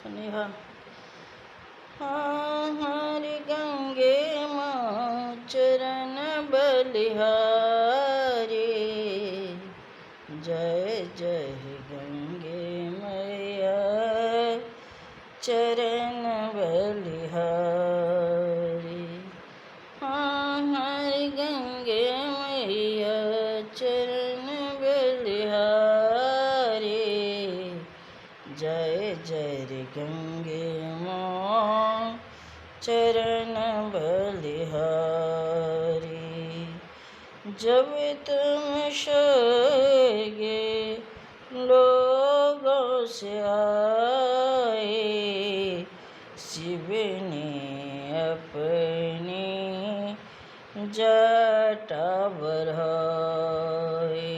स्नेहा हरि गंगे माँ चरण बलिहारी। जय जय गंगे मैया चरण बलिहारी। हरि गंगे मैया चरण बलिहारी। जय जय गंगे माँ चरण बलिहारी। जब तुम सोओगे लोगों से आए, शिव ने अपनी जटा बढ़ाई।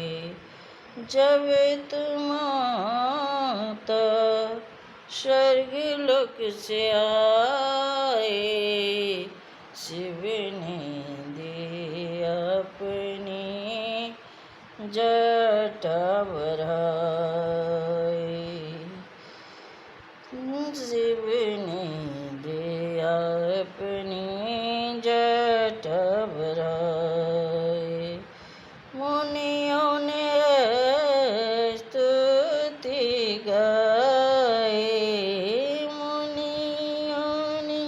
जब तुम आता स्वर्गलोक से आए, शिव ने दी अपनी जटा बढ़ाई। शिव ने दिया अपनी जटा बढ़ाई। मुनियों ने स्तुति गाई। मुनियों ने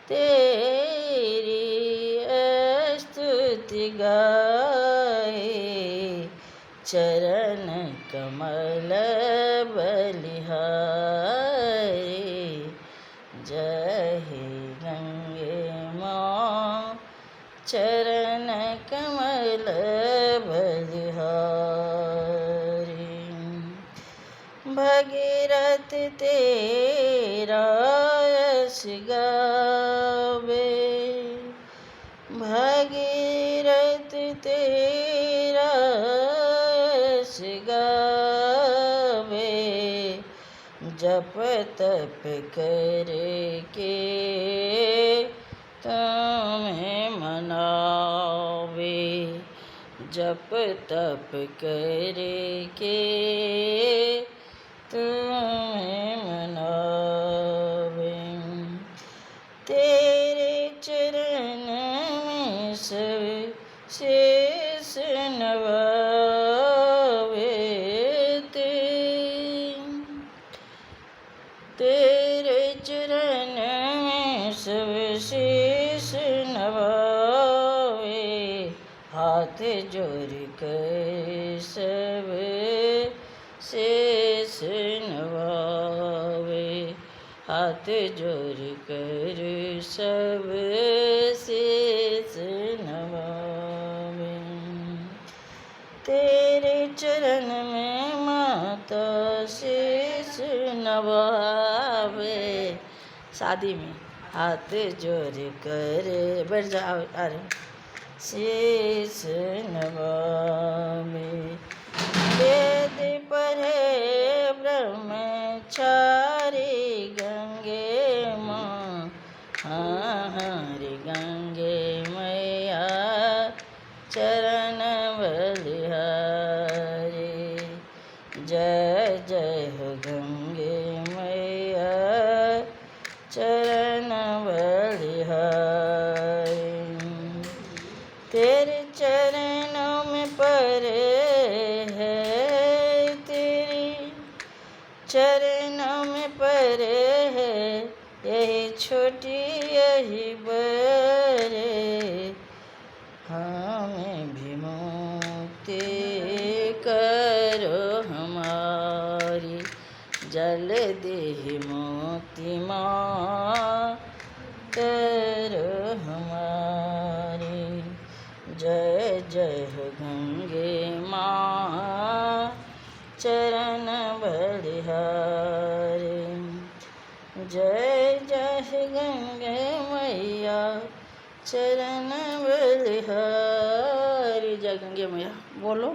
तेरी स्तुति गाई। चरण कमल बलिहारी। जय हे गंगे माँ चरण कमल बलिहारी। भगीरथ तेरा यश गावे। भगीरथ तेरा यश गावे। जप तप करके तुम्हें मनावे। जप तप करके तुम्हें मनावे। तेरे चरण में सब शेष नवावे। तेरे चरण में सब शेष नवावे। हाथ जोड़ कर सब शेष नवावे। हाथ जोड़ कर सब शेष नवावे। तेरे चरण में माता शेष नवावे। शादी में हाथ जोड़ कर बैठ जाओ। अरे शेष नवावे। वेद पढ़े ब्रह्मचारी गंगे माँ। हरि गंगे मैया चरण बलिहारी। जय जय हो गंगे मैया चरण बलिहारी। तेरे चरणों में परे है, तेरी चरणों में परे है। यही छोटी यही बड़े, हमें भी मुक्ति करो हमारी। जल देह मुक्ति माँ करो हमारी। जय जय हो गंगे माँ चरण बलिहारी। जय जय गंगे मैया चरण बलिहारी। जय गंगे मैया बोलो।